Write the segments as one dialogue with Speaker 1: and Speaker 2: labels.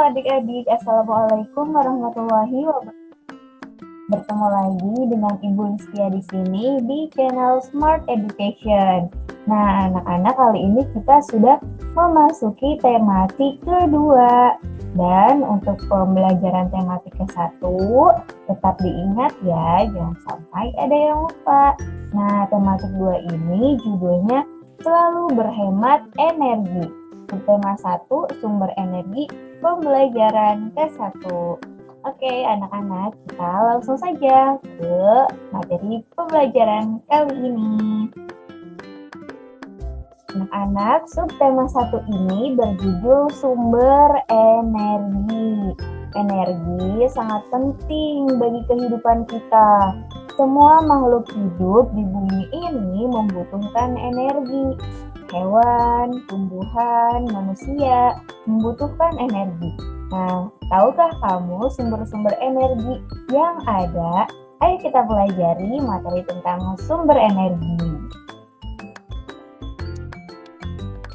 Speaker 1: adik-adik, Assalamualaikum warahmatullahi wabarakatuh. Bertemu lagi dengan Ibu Listia di sini di channel Smart Education. Nah, anak-anak, kali ini kita sudah memasuki tematik kedua. Dan untuk pembelajaran tematik ke-1, tetap diingat ya, jangan sampai ada yang lupa. Nah, tematik 2 ini judulnya selalu berhemat energi. Tema 1, sumber energi pembelajaran ke-1. Oke, anak-anak, kita langsung saja ke materi pembelajaran kali ini. Anak-anak, subtema 1 ini berjudul sumber energi. Energi sangat penting bagi kehidupan kita. Semua makhluk hidup di bumi ini membutuhkan energi. Hewan, tumbuhan, manusia membutuhkan energi. Nah, tahukah kamu sumber-sumber energi yang ada? Ayo kita pelajari materi tentang sumber energi.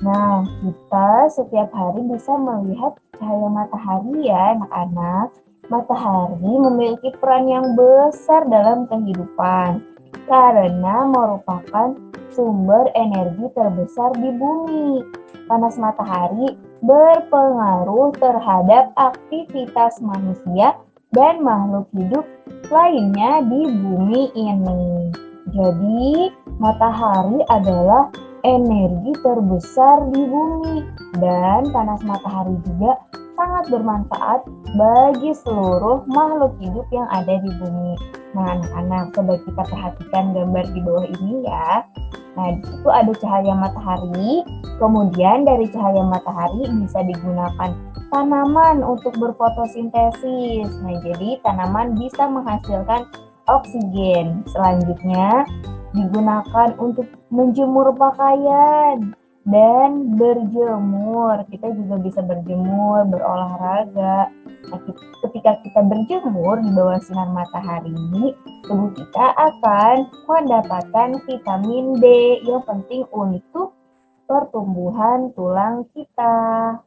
Speaker 1: Nah, kita setiap hari bisa melihat cahaya matahari ya, anak-anak. Matahari memiliki peran yang besar dalam kehidupan karena merupakan sumber energi terbesar di bumi. Panas matahari berpengaruh terhadap aktivitas manusia dan makhluk hidup lainnya di bumi ini. Jadi, matahari adalah energi terbesar di bumi, dan panas matahari juga sangat bermanfaat bagi seluruh makhluk hidup yang ada di bumi. Nah, anak-anak, coba kita perhatikan gambar di bawah ini ya. Nah, di situ ada cahaya matahari, kemudian dari cahaya matahari bisa digunakan tanaman untuk berfotosintesis. Nah, jadi tanaman bisa menghasilkan oksigen. Selanjutnya, digunakan untuk menjemur pakaian dan berjemur. Kita juga bisa berjemur, berolahraga. Nah, ketika kita berjemur di bawah sinar matahari, tubuh kita akan mendapatkan vitamin D yang penting untuk pertumbuhan tulang kita.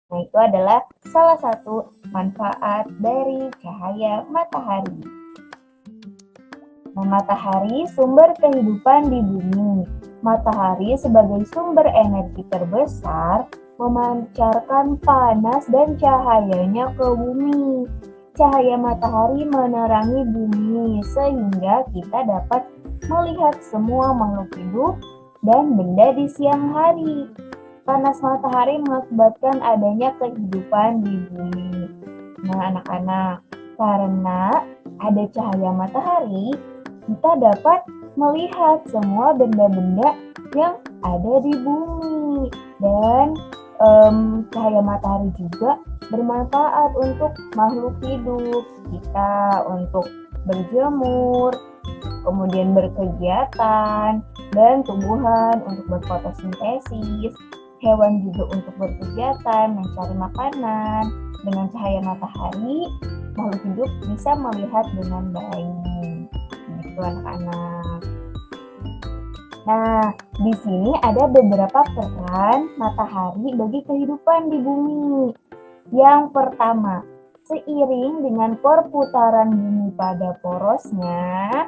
Speaker 1: Nah, itu adalah salah satu manfaat dari cahaya matahari. Nah, matahari sumber kehidupan di bumi. Matahari sebagai sumber energi terbesar memancarkan panas dan cahayanya ke bumi. Cahaya matahari menerangi bumi sehingga kita dapat melihat semua makhluk hidup dan benda di siang hari. Panas matahari mengakibatkan adanya kehidupan di bumi. Nah, anak-anak, karena ada cahaya matahari, kita dapat melihat semua benda-benda yang ada di bumi. Dan cahaya matahari juga bermanfaat untuk makhluk hidup. Kita untuk berjemur, kemudian berkegiatan, dan tumbuhan untuk berfotosintesis. Hewan juga untuk berkegiatan, mencari makanan. Dengan cahaya matahari, makhluk hidup bisa melihat dengan baik. Gitu, anak-anak. Nah, di sini ada beberapa peran matahari bagi kehidupan di bumi. Yang pertama, seiring dengan perputaran bumi pada porosnya,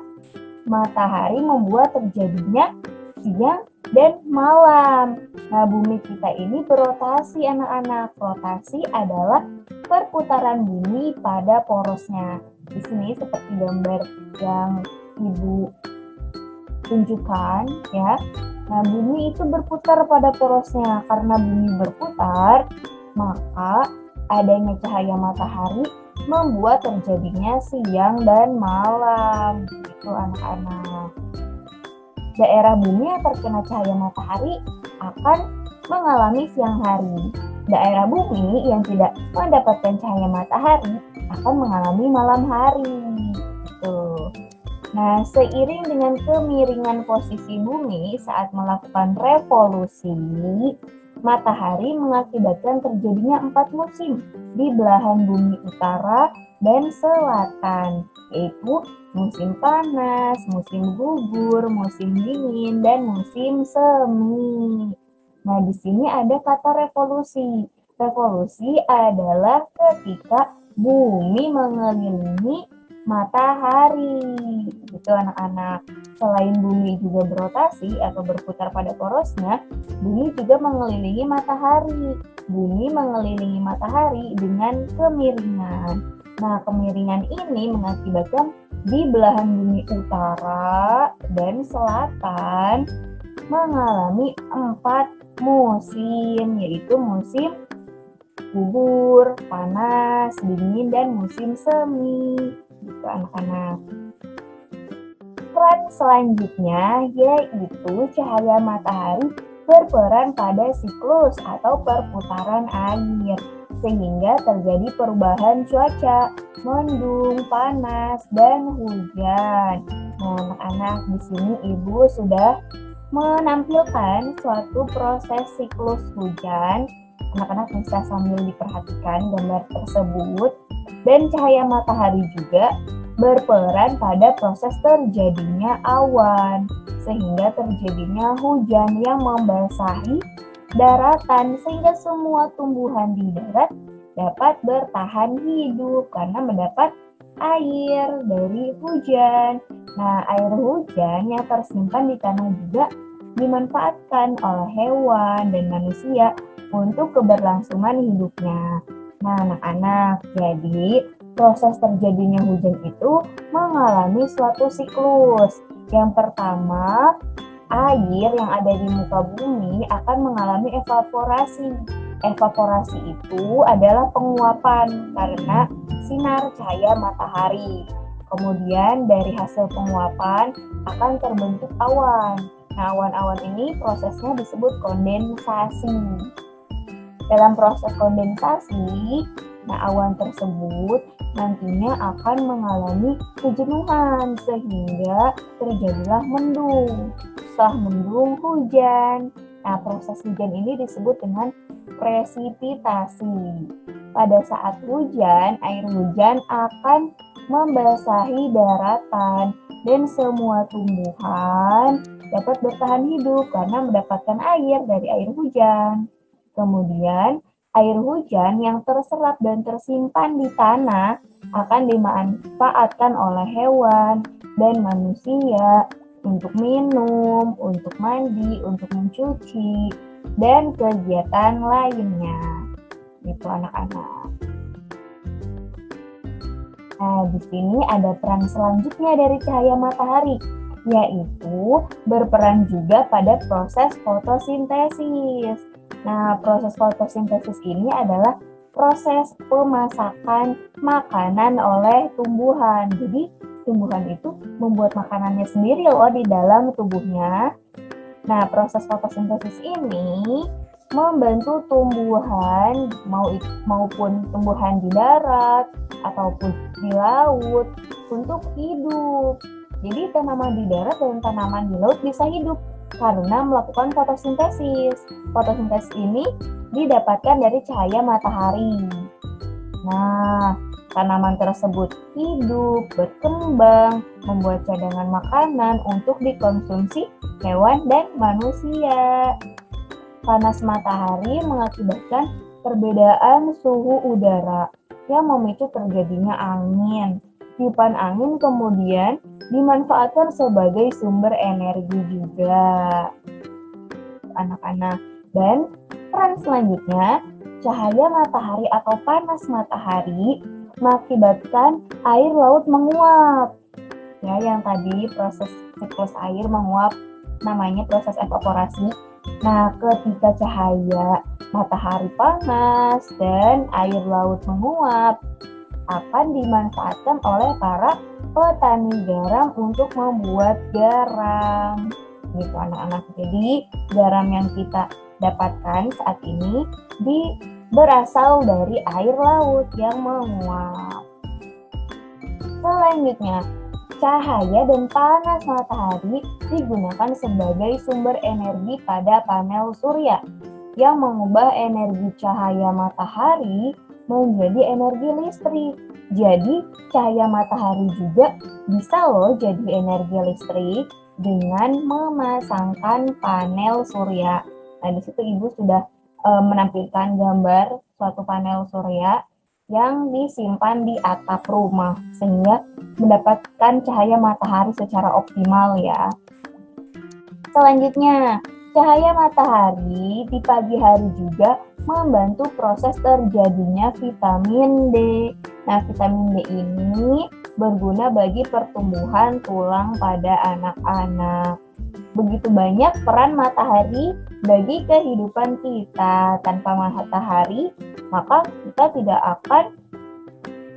Speaker 1: matahari membuat terjadinya siang dan malam. Nah, bumi kita ini berotasi, anak-anak. Rotasi adalah perputaran bumi pada porosnya. Di sini seperti gambar yang Ibu tunjukkan ya. Nah, bumi itu berputar pada porosnya. Karena bumi berputar, maka adanya cahaya matahari membuat terjadinya siang dan malam. Itu, anak-anak. Daerah bumi yang terkena cahaya matahari akan mengalami siang hari. Daerah bumi yang tidak mendapatkan cahaya matahari akan mengalami malam hari. Gitu. Nah, seiring dengan kemiringan posisi bumi saat melakukan revolusi, matahari mengakibatkan terjadinya 4 musim di belahan bumi utara dan selatan, yaitu musim panas, musim gugur, musim dingin, dan musim semi. Nah, di sini ada kata revolusi. Revolusi adalah ketika bumi mengelilingi matahari. Gitu anak-anak. Selain bumi juga berotasi atau berputar pada porosnya, bumi juga mengelilingi matahari. Bumi mengelilingi matahari dengan kemiringan. Nah, kemiringan ini mengakibatkan di belahan bumi utara dan selatan mengalami 4 musim, yaitu musim gugur, panas, dingin, dan musim semi. Gitu anak-anak. Peran selanjutnya yaitu cahaya matahari berperan pada siklus atau perputaran air, sehingga terjadi perubahan cuaca, mendung, panas, dan hujan. Nah, anak-anak, di sini Ibu sudah menampilkan suatu proses siklus hujan. Anak-anak bisa sambil diperhatikan gambar tersebut. Dan cahaya matahari juga berperan pada proses terjadinya awan, sehingga terjadinya hujan yang membasahi daratan, sehingga semua tumbuhan di darat dapat bertahan hidup karena mendapat air dari hujan. Nah, air hujan yang tersimpan di tanah juga dimanfaatkan oleh hewan dan manusia untuk keberlangsungan hidupnya. Nah, anak-anak, jadi proses terjadinya hujan itu mengalami suatu siklus. Yang pertama, air yang ada di muka bumi akan mengalami evaporasi. Evaporasi itu adalah penguapan karena sinar cahaya matahari. Kemudian dari hasil penguapan akan terbentuk awan. Nah, awan-awan ini prosesnya disebut kondensasi. Dalam proses kondensasi, awan tersebut nantinya akan mengalami kejenuhan sehingga terjadilah mendung. Setelah mendung, hujan. Nah, proses hujan ini disebut dengan presipitasi. Pada saat hujan, air hujan akan membasahi daratan dan semua tumbuhan dapat bertahan hidup karena mendapatkan air dari air hujan. Kemudian, air hujan yang terserap dan tersimpan di tanah akan dimanfaatkan oleh hewan dan manusia untuk minum, untuk mandi, untuk mencuci, dan kegiatan lainnya. Itu anak-anak. Nah, di sini ada peran selanjutnya dari cahaya matahari, yaitu berperan juga pada proses fotosintesis. Nah, proses fotosintesis ini adalah proses pemasakan makanan oleh tumbuhan. Jadi, tumbuhan itu membuat makanannya sendiri loh di dalam tubuhnya. Nah, proses fotosintesis ini membantu tumbuhan maupun tumbuhan di darat ataupun di laut untuk hidup. Jadi, tanaman di darat dan tanaman di laut bisa hidup karena melakukan fotosintesis. Fotosintesis ini didapatkan dari cahaya matahari. Nah, tanaman tersebut hidup, berkembang, membuat cadangan makanan untuk dikonsumsi hewan dan manusia. Panas matahari mengakibatkan perbedaan suhu udara yang memicu terjadinya angin. Tiupan angin kemudian dimanfaatkan sebagai sumber energi juga, anak-anak. Dan peran selanjutnya, cahaya matahari atau panas matahari mengakibatkan air laut menguap. Ya, yang tadi proses siklus air menguap namanya proses evaporasi. Nah, ketika cahaya matahari panas dan air laut menguap, akan dimanfaatkan oleh para petani garam untuk membuat garam. Gitu anak-anak. Jadi garam yang kita dapatkan saat ini berasal dari air laut yang menguap. Selanjutnya, cahaya dan panas matahari digunakan sebagai sumber energi pada panel surya yang mengubah energi cahaya matahari menjadi energi listrik. Jadi, cahaya matahari juga bisa loh jadi energi listrik dengan memasangkan panel surya. Nah, di situ Ibu sudah menampilkan gambar suatu panel surya yang disimpan di atap rumah sehingga mendapatkan cahaya matahari secara optimal ya. Selanjutnya, cahaya matahari di pagi hari juga membantu proses terjadinya vitamin D. Nah, vitamin D ini berguna bagi pertumbuhan tulang pada anak-anak. Begitu banyak peran matahari bagi kehidupan kita. Tanpa matahari, maka kita tidak akan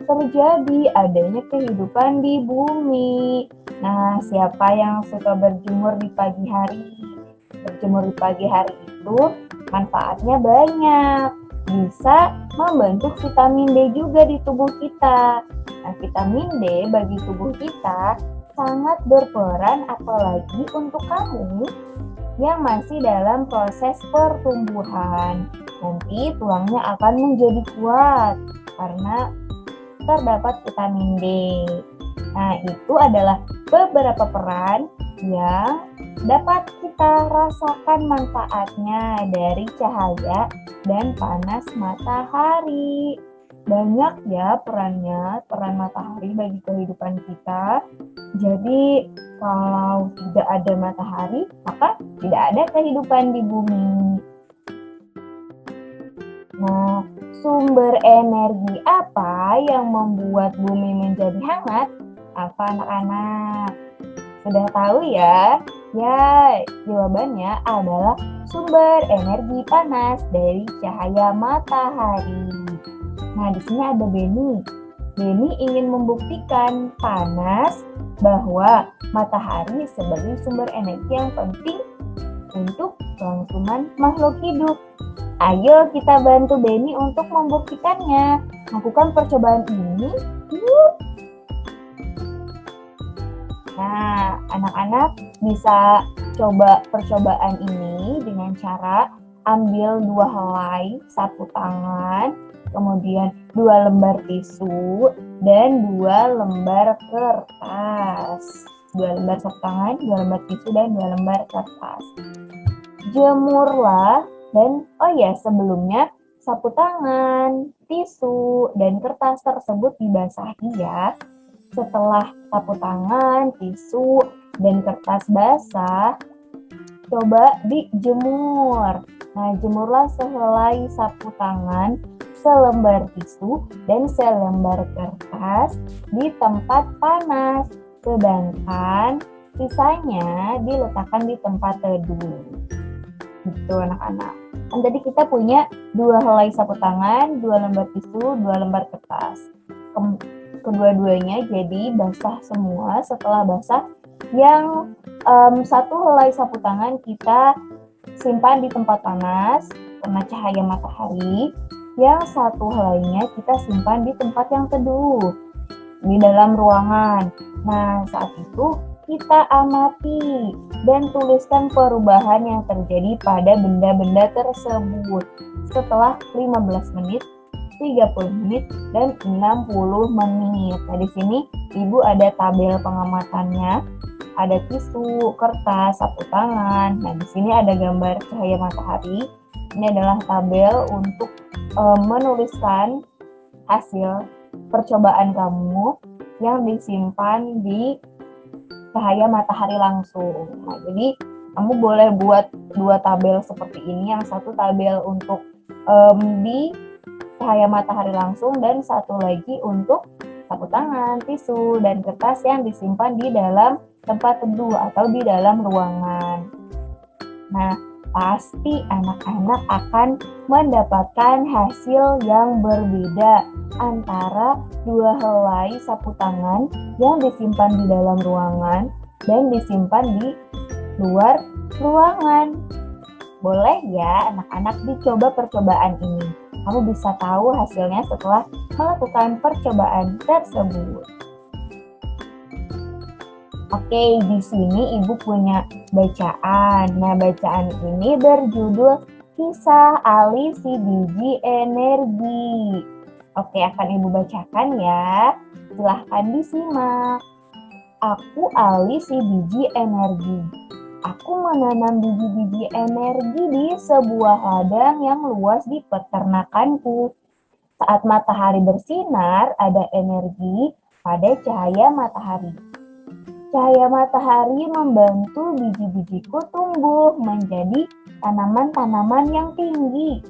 Speaker 1: terjadi adanya kehidupan di bumi. Nah, siapa yang suka berjemur di pagi hari? Berjemur di pagi hari itu manfaatnya banyak. Bisa membentuk vitamin D juga di tubuh kita. Nah, vitamin D bagi tubuh kita sangat berperan, apalagi untuk kamu yang masih dalam proses pertumbuhan. Nanti tulangnya akan menjadi kuat karena terdapat vitamin D. Nah, itu adalah beberapa peran yang dapat kita rasakan manfaatnya dari cahaya dan panas matahari. Banyak ya perannya, peran matahari bagi kehidupan kita. Jadi kalau tidak ada matahari, maka tidak ada kehidupan di bumi. Nah, sumber energi apa yang membuat bumi menjadi hangat? Apa anak-anak? Sudah tahu ya? Ya, jawabannya adalah sumber energi panas dari cahaya matahari. Nah, di sini ada Beni. Beni ingin membuktikan panas bahwa matahari sebagai sumber energi yang penting untuk kelangsungan makhluk hidup. Ayo kita bantu Beni untuk membuktikannya. Lakukan percobaan ini. Yuk. Nah, anak-anak bisa coba percobaan ini dengan cara ambil 2 helai sapu tangan, kemudian 2 lembar tisu, dan 2 lembar kertas. 2 lembar sapu tangan, 2 lembar tisu, dan 2 lembar kertas. Jemurlah, dan sebelumnya sapu tangan, tisu, dan kertas tersebut dibasahi ya. Setelah sapu tangan, tisu, dan kertas basah, coba dijemur. Nah, jemurlah sehelai sapu tangan, selembar tisu, dan selembar kertas di tempat panas. Sedangkan sisanya diletakkan di tempat teduh. Gitu anak-anak. Kan tadi kita punya 2 helai sapu tangan, 2 lembar tisu, 2 lembar kertas. Kedua-duanya jadi basah semua. Setelah basah, yang 1 helai sapu tangan kita simpan di tempat panas kena cahaya matahari. Yang 1 helainya kita simpan di tempat yang teduh di dalam ruangan. Nah, saat itu kita amati dan tuliskan perubahan yang terjadi pada benda-benda tersebut setelah 15 menit, 30 menit, dan 60 menit. Nah, di sini Ibu ada tabel pengamatannya, ada tisu, kertas, sapu tangan. Nah, di sini ada gambar cahaya matahari. Ini adalah tabel untuk menuliskan hasil percobaan kamu yang disimpan di cahaya matahari langsung. Nah, jadi kamu boleh buat 2 tabel seperti ini. Yang satu tabel untuk di cahaya matahari langsung, dan satu lagi untuk sapu tangan, tisu, dan kertas yang disimpan di dalam tempat teduh atau di dalam ruangan. Nah, pasti anak-anak akan mendapatkan hasil yang berbeda antara 2 helai sapu tangan yang disimpan di dalam ruangan dan disimpan di luar ruangan. Boleh ya anak-anak dicoba percobaan ini. Kamu bisa tahu hasilnya setelah melakukan percobaan tersebut. Oke, di sini Ibu punya bacaan. Nah, bacaan ini berjudul Kisah Ali si Biji Energi. Oke, akan Ibu bacakan ya. Silahkan disimak. Aku Ali si biji energi. Aku menanam biji-biji energi di sebuah ladang yang luas di peternakanku. Saat matahari bersinar, ada energi pada cahaya matahari. Cahaya matahari membantu biji-bijiku tumbuh menjadi tanaman-tanaman yang tinggi.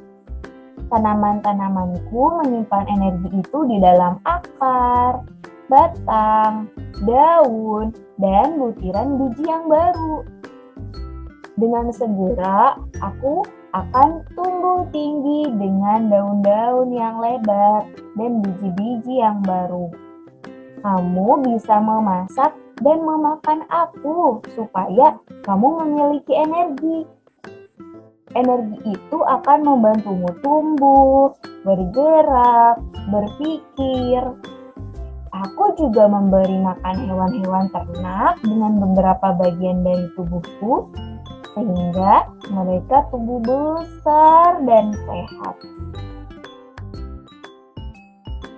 Speaker 1: Tanaman-tanamanku menyimpan energi itu di dalam akar, batang, daun, dan butiran biji yang baru. Dengan segera, aku akan tumbuh tinggi dengan daun-daun yang lebar dan biji-biji yang baru. Kamu bisa memasak dan memakan aku supaya kamu memiliki energi. Energi itu akan membantumu tumbuh, bergerak, berpikir. Aku juga memberi makan hewan-hewan ternak dengan beberapa bagian dari tubuhku, sehingga mereka tumbuh besar dan sehat.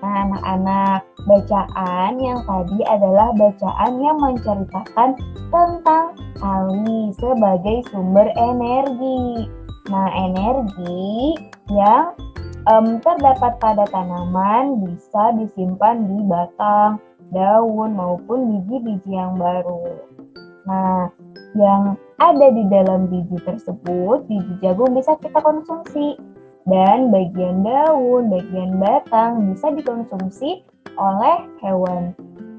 Speaker 1: Nah, anak-anak, bacaan yang tadi adalah bacaan yang menceritakan tentang ali sebagai sumber energi. Nah, energi yang terdapat pada tanaman bisa disimpan di batang, daun, maupun biji-biji yang baru. Nah, yang ada di dalam biji tersebut, biji jagung bisa kita konsumsi. Dan bagian daun, bagian batang bisa dikonsumsi oleh hewan.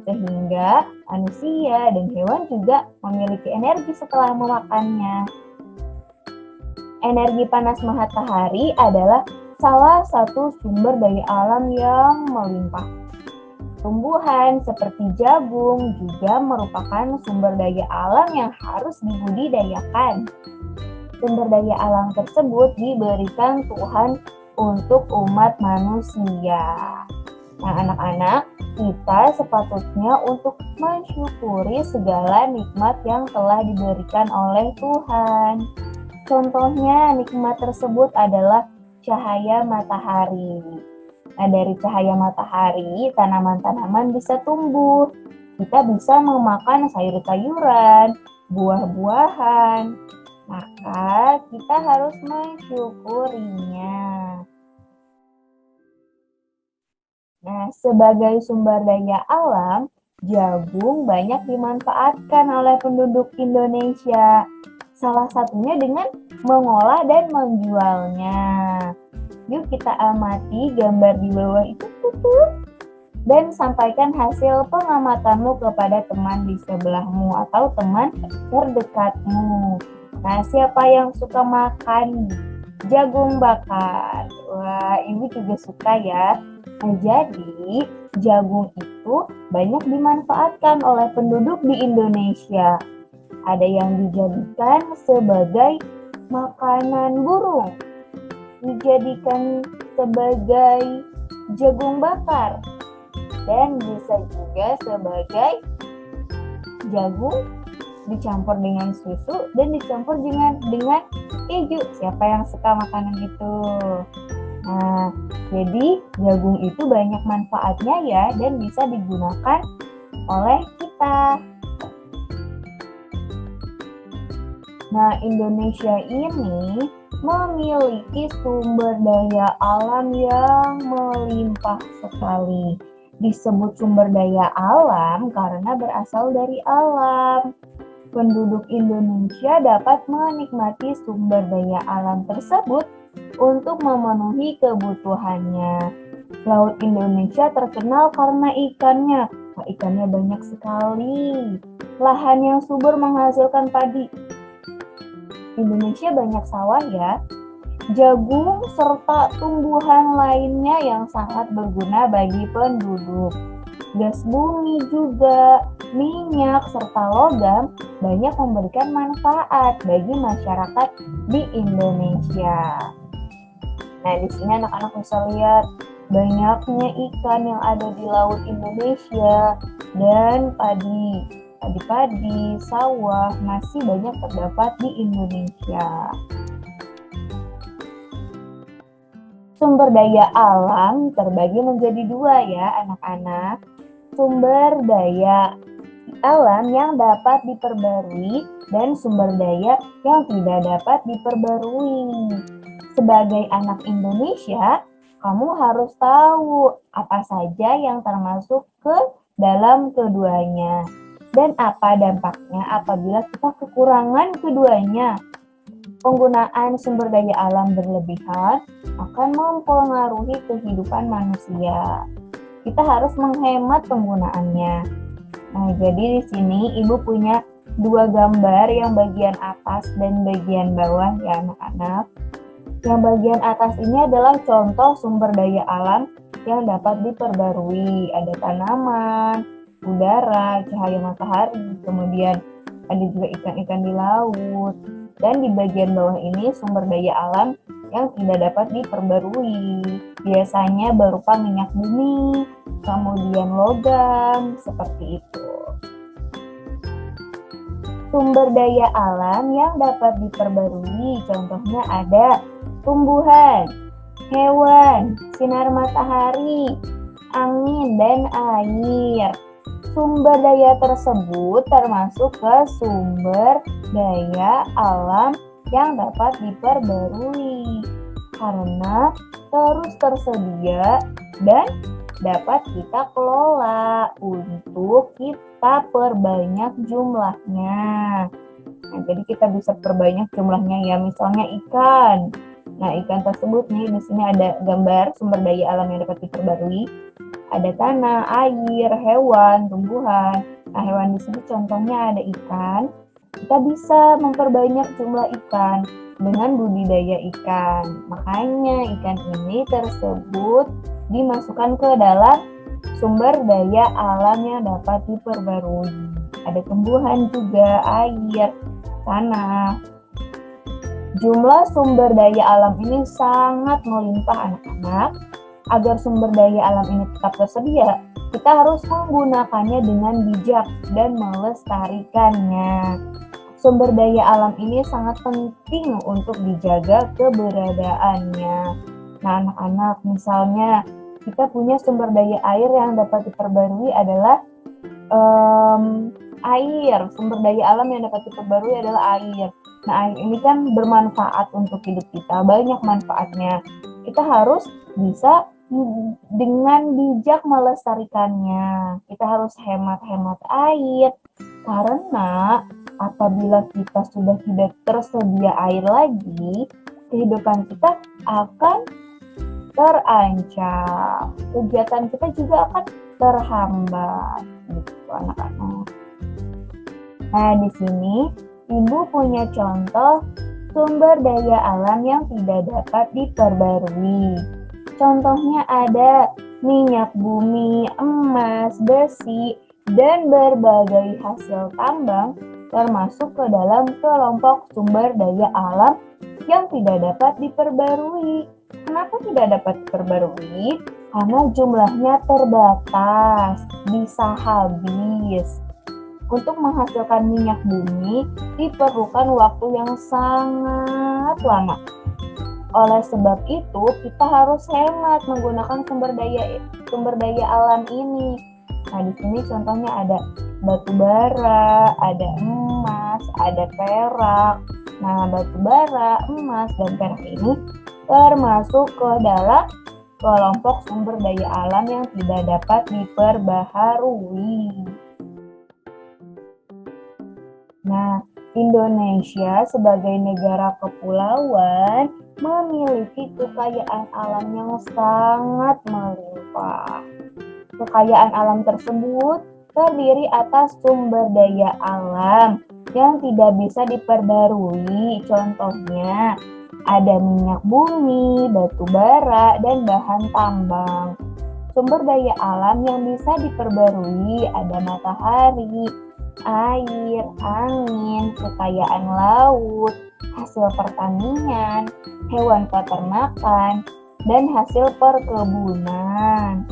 Speaker 1: Sehingga manusia dan hewan juga memiliki energi setelah memakannya. Energi panas matahari adalah salah satu sumber daya alam yang melimpah. Tumbuhan seperti jagung juga merupakan sumber daya alam yang harus dibudidayakan. Sumber daya alam tersebut diberikan Tuhan untuk umat manusia. Nah, anak-anak, kita sepatutnya untuk mensyukuri segala nikmat yang telah diberikan oleh Tuhan. Contohnya, nikmat tersebut adalah cahaya matahari. Nah, dari cahaya matahari, tanaman-tanaman bisa tumbuh. Kita bisa memakan sayur-sayuran, buah-buahan. Maka kita harus mensyukurinya. Nah, sebagai sumber daya alam, jagung banyak dimanfaatkan oleh penduduk Indonesia. Salah satunya dengan mengolah dan menjualnya. Yuk kita amati gambar di bawah itu dan sampaikan hasil pengamatanmu kepada teman di sebelahmu atau teman terdekatmu. Nah, siapa yang suka makan jagung bakar? Wah, ini juga suka ya. Nah, jadi jagung itu banyak dimanfaatkan oleh penduduk di Indonesia. Ada yang dijadikan sebagai makanan burung, dijadikan sebagai jagung bakar, dan bisa juga sebagai jagung dicampur dengan susu dan dicampur dengan keju. Siapa yang suka makanan itu? Nah, jadi jagung itu banyak manfaatnya ya dan bisa digunakan oleh kita. Nah, Indonesia ini memiliki sumber daya alam yang melimpah sekali. Disebut sumber daya alam karena berasal dari alam. Penduduk Indonesia dapat menikmati sumber daya alam tersebut untuk memenuhi kebutuhannya. Laut Indonesia terkenal karena ikannya. Wah, ikannya banyak sekali. Lahan yang subur menghasilkan padi. Indonesia banyak sawah ya, jagung, serta tumbuhan lainnya yang sangat berguna bagi penduduk. Gas bumi juga, minyak, serta logam banyak memberikan manfaat bagi masyarakat di Indonesia. Nah, di sini anak-anak bisa lihat banyaknya ikan yang ada di laut Indonesia dan padi, sawah masih banyak terdapat di Indonesia. Sumber daya alam terbagi menjadi dua ya anak-anak. Sumber daya alam yang dapat diperbarui dan sumber daya yang tidak dapat diperbarui. Sebagai anak Indonesia, kamu harus tahu apa saja yang termasuk ke dalam keduanya dan apa dampaknya apabila kita kekurangan keduanya. Penggunaan sumber daya alam berlebihan akan mempengaruhi kehidupan manusia. Kita harus menghemat penggunaannya. Nah, jadi di sini Ibu punya dua gambar, yang bagian atas dan bagian bawah ya anak-anak. Yang bagian atas ini adalah contoh sumber daya alam yang dapat diperbarui. Ada tanaman, udara, cahaya matahari, kemudian ada juga ikan-ikan di laut. Dan di bagian bawah ini sumber daya alam yang tidak dapat diperbarui. Biasanya berupa minyak bumi, kemudian logam, seperti itu. Sumber daya alam yang dapat diperbarui, contohnya ada tumbuhan, hewan, sinar matahari, angin, dan air. Sumber daya tersebut termasuk ke sumber daya alam yang dapat diperbarui karena terus tersedia dan dapat kita kelola untuk kita perbanyak jumlahnya. Nah, jadi kita bisa perbanyak jumlahnya ya, misalnya ikan. Nah, ikan tersebut nih di sini ada gambar sumber daya alam yang dapat diperbarui. Ada tanah, air, hewan, tumbuhan. Nah, hewan di sini contohnya ada ikan. Kita bisa memperbanyak jumlah ikan dengan budidaya ikan. Makanya ikan ini tersebut dimasukkan ke dalam sumber daya alam yang dapat diperbarui. Ada tumbuhan juga, air, tanah. Jumlah sumber daya alam ini sangat melimpah anak-anak. Agar sumber daya alam ini tetap tersedia, kita harus menggunakannya dengan bijak dan melestarikannya. Sumber daya alam ini sangat penting untuk dijaga keberadaannya. Nah, anak-anak, misalnya kita punya sumber daya air yang dapat diperbarui adalah air. Sumber daya alam yang dapat diperbarui adalah air. Nah, air ini kan bermanfaat untuk hidup kita, banyak manfaatnya. Kita harus bisa dengan bijak melestarikannya. Kita harus hemat-hemat air karena apabila kita sudah tidak tersedia air lagi, kehidupan kita akan terancam. Kegiatan kita juga akan terhambat, gitu anak-anak. Nah, di sini Ibu punya contoh sumber daya alam yang tidak dapat diperbarui. Contohnya ada minyak bumi, emas, besi, dan berbagai hasil tambang termasuk ke dalam kelompok sumber daya alam yang tidak dapat diperbarui. Kenapa tidak dapat diperbarui? Karena jumlahnya terbatas, bisa habis. Untuk menghasilkan minyak bumi diperlukan waktu yang sangat lama. Oleh sebab itu, kita harus hemat menggunakan sumber daya alam ini. Nah, di sini contohnya ada batu bara, ada emas, ada perak. Nah, batu bara, emas, dan perak ini termasuk ke dalam kelompok sumber daya alam yang tidak dapat diperbaharui. Nah, Indonesia sebagai negara kepulauan memiliki kekayaan alam yang sangat melimpah. Kekayaan alam tersebut terdiri atas sumber daya alam yang tidak bisa diperbarui. Contohnya, ada minyak bumi, batu bara, dan bahan tambang. Sumber daya alam yang bisa diperbarui ada matahari, air, angin, kekayaan laut, hasil pertanian, hewan peternakan, dan hasil perkebunan.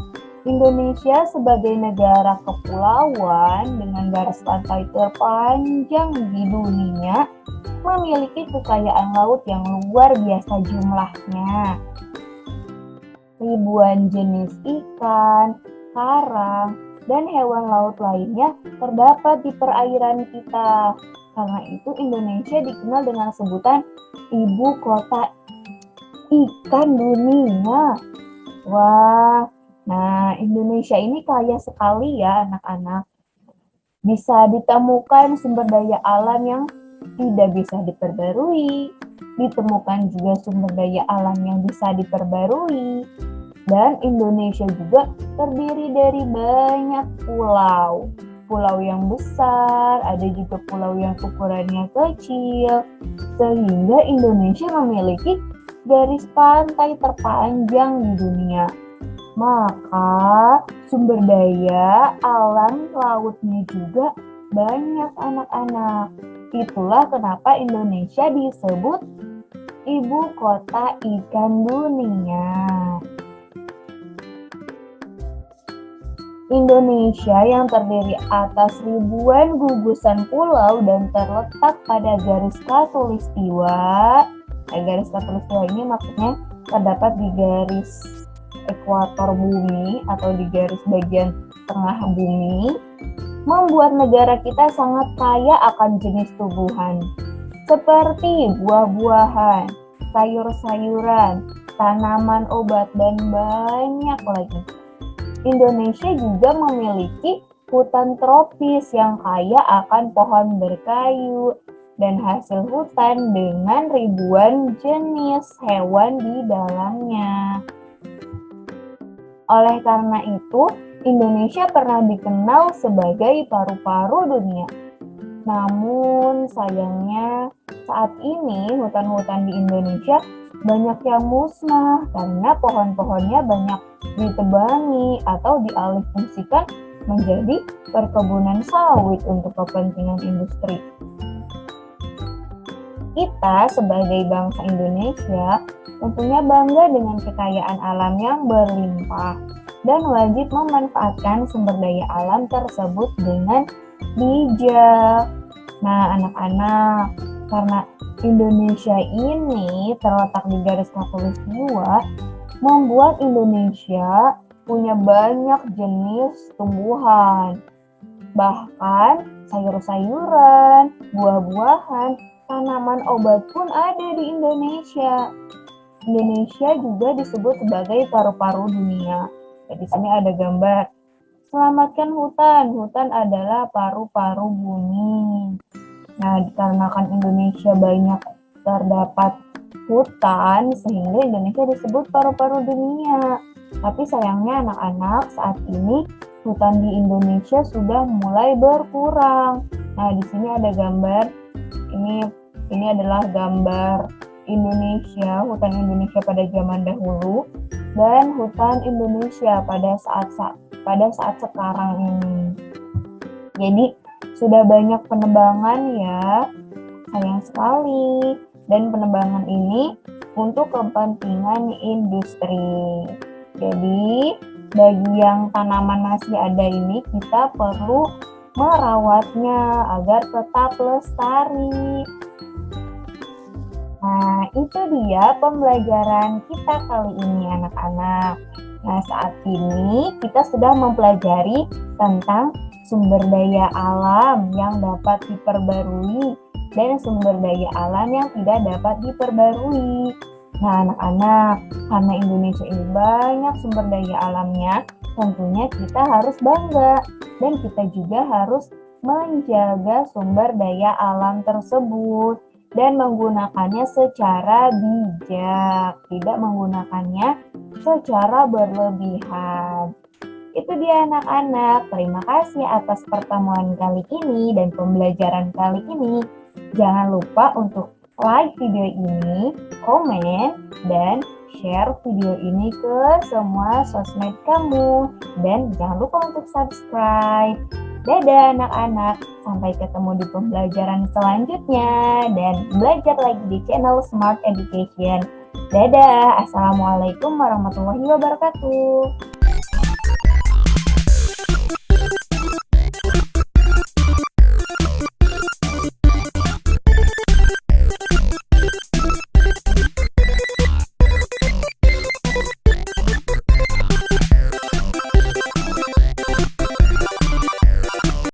Speaker 1: Indonesia sebagai negara kepulauan dengan garis pantai terpanjang di dunia memiliki kekayaan laut yang luar biasa jumlahnya. Ribuan jenis ikan, karang, dan hewan laut lainnya terdapat di perairan kita. Karena itu Indonesia dikenal dengan sebutan ibu kota ikan dunia. Wah, nah Indonesia ini kaya sekali ya anak-anak. Bisa ditemukan sumber daya alam yang tidak bisa diperbarui, ditemukan juga sumber daya alam yang bisa diperbarui, dan Indonesia juga terdiri dari banyak pulau. Pulau yang besar, ada juga pulau yang ukurannya kecil, sehingga Indonesia memiliki garis pantai terpanjang di dunia. Maka sumber daya alam lautnya juga banyak anak-anak. Itulah kenapa Indonesia disebut ibu kota ikan dunia. Indonesia yang terdiri atas ribuan gugusan pulau dan terletak pada garis khatulistiwa. Garis khatulistiwa ini maksudnya terdapat di garis ekuator bumi atau di garis bagian tengah bumi, membuat negara kita sangat kaya akan jenis tumbuhan seperti buah-buahan, sayur-sayuran, tanaman obat, dan banyak lagi. Indonesia juga memiliki hutan tropis yang kaya akan pohon berkayu dan hasil hutan dengan ribuan jenis hewan di dalamnya. Oleh karena itu, Indonesia pernah dikenal sebagai paru-paru dunia. Namun sayangnya saat ini hutan-hutan di Indonesia banyak yang musnah karena pohon-pohonnya banyak ditebangi atau dialihfungsikan menjadi perkebunan sawit untuk kepentingan industri. Kita sebagai bangsa Indonesia tentunya bangga dengan kekayaan alam yang berlimpah dan wajib memanfaatkan sumber daya alam tersebut dengan bijak. Nah, anak-anak, karena Indonesia ini terletak di garis khatulistiwa, membuat Indonesia punya banyak jenis tumbuhan. Bahkan sayur-sayuran, buah-buahan, tanaman obat pun ada di Indonesia. Indonesia juga disebut sebagai paru-paru dunia. Di sini ada gambar. Selamatkan hutan. Hutan adalah paru-paru bumi. Nah, dikarenakan Indonesia banyak terdapat hutan, sehingga Indonesia disebut paru-paru dunia. Tapi sayangnya anak-anak, saat ini hutan di Indonesia sudah mulai berkurang. Nah, di sini ada gambar. Ini adalah gambar Indonesia, hutan Indonesia pada zaman dahulu dan hutan Indonesia pada saat sekarang ini. Jadi sudah banyak penebangan ya, sayang sekali. Dan penebangan ini untuk kepentingan industri. Jadi bagi yang tanaman masih ada ini, kita perlu merawatnya agar tetap lestari. Nah, itu dia pembelajaran kita kali ini anak-anak. Nah, saat ini kita sudah mempelajari tentang sumber daya alam yang dapat diperbarui dan sumber daya alam yang tidak dapat diperbarui. Nah, anak-anak, karena Indonesia ini banyak sumber daya alamnya, tentunya kita harus bangga dan kita juga harus menjaga sumber daya alam tersebut dan menggunakannya secara bijak, tidak menggunakannya secara berlebihan. Itu dia anak-anak, terima kasih atas pertemuan kali ini dan pembelajaran kali ini. Jangan lupa untuk like video ini, komen, dan share video ini ke semua sosmed kamu. Dan jangan lupa untuk subscribe. Dadah anak-anak, sampai ketemu di pembelajaran selanjutnya dan belajar lagi di channel Smart Education. Dadah, Assalamualaikum warahmatullahi wabarakatuh.